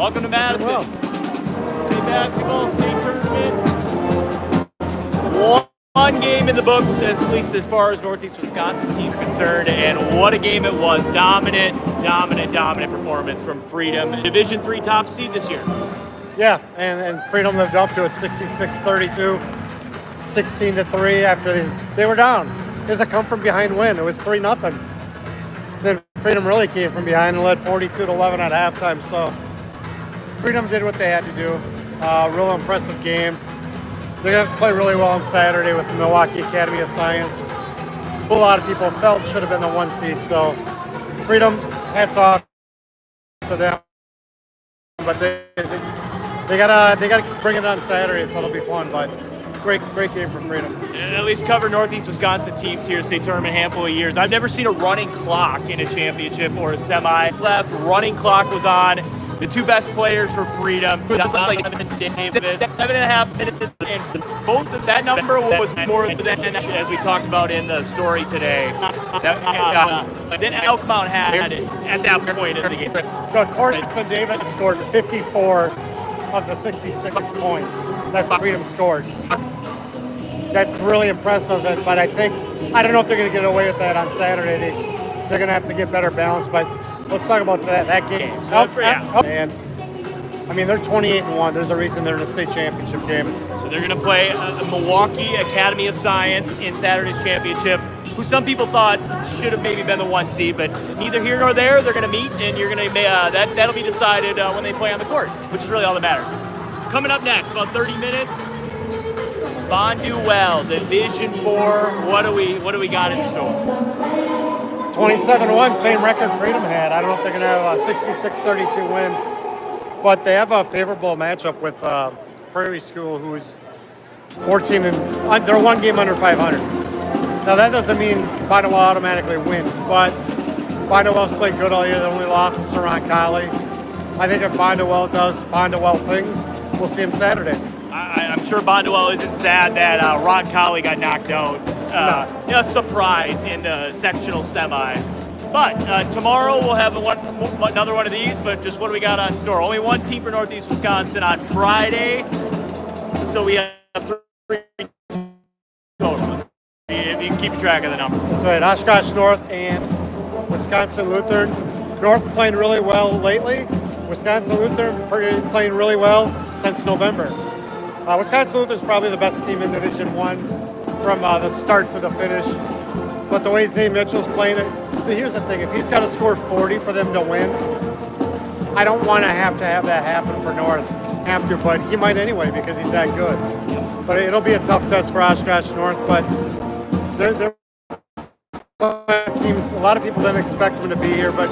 Welcome to Madison. Well. State basketball, state tournament. One game in the books, at least as far as Northeast Wisconsin team concerned, and what a game it was. Dominant performance from Freedom. Division III top seed this year. Yeah, and Freedom lived up to it, 66-32, 16-3 after they were down. It was a come-from-behind win. It was 3-0. Then Freedom really came from behind and led 42-11 at halftime. So Freedom did what they had to do. Real impressive game. They're going to have to play really well on Saturday with the Milwaukee Academy of Science, who a lot of people felt should have been the 1 seed. So Freedom, hats off to them. But they gotta bring it on Saturday, so it'll be fun. But great game for Freedom. And at least cover Northeast Wisconsin teams here, state tournament, a handful of years. I've never seen a running clock in a championship or a semi. Left, running clock was on. The two best players for Freedom. That's like 7.5 minutes, and both of that number was more than as we talked about in the story today. Then Elk Mount had at that point in the game. Cortison Davis scored 54 of the 66 points that Freedom scored. That's really impressive, but I don't know if they're going to get away with that on Saturday. They're going to have to get better balance, but let's talk about that game. And I mean, they're 28-1. There's a reason they're in the state championship game. So they're going to play the Milwaukee Academy of Science in Saturday's championship, who some people thought should have maybe been the 1 seed, but neither here nor there. They're going to meet, and you're going to that'll be decided when they play on the court, which is really all that matters. Coming up next, about 30 minutes, Bonduelle, Division IV. What do we got in store? 27-1, same record Freedom had. I don't know if they're going to have a 66-32 win, but they have a favorable matchup with Prairie School, who's 14 and they're 1 game under 500. Now that doesn't mean Bonduelle automatically wins, but Bonduelle's played good all year. The only loss is to Roncalli. I think if Bonduelle does Bonduelle things, we'll see him Saturday. I'm sure Bonduelle isn't sad that Roncalli got knocked out. A surprise in the sectional semis. But tomorrow we'll have another one of these, but just what do we got on store? Only 1 team for Northeast Wisconsin on Friday. So we have 3 total. If you can keep track of the number. That's right, Oshkosh North and Wisconsin Lutheran. North playing really well lately. Wisconsin Lutheran playing really well since November. Wisconsin Lutheran is probably the best team in Division I from the start to the finish. But the way Zay Mitchell's playing it, here's the thing, if he's got to score 40 for them to win, I don't want to have that happen for North. But he might anyway because he's that good. But it'll be a tough test for Oshkosh North, but they're teams, a lot of people didn't expect them to be here, but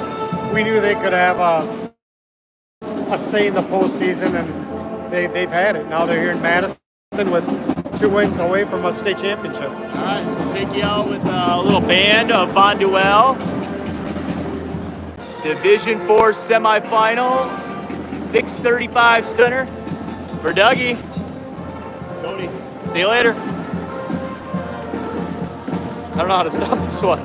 we knew they could have a say in the postseason, and they've had it. Now they're here in Madison with 2 wins away from a state championship. All right, so we'll take you out with a little band of Bonduelle. Division IV semifinal, 6:35 stunner for Dougie. Cody, see you later. I don't know how to stop this one.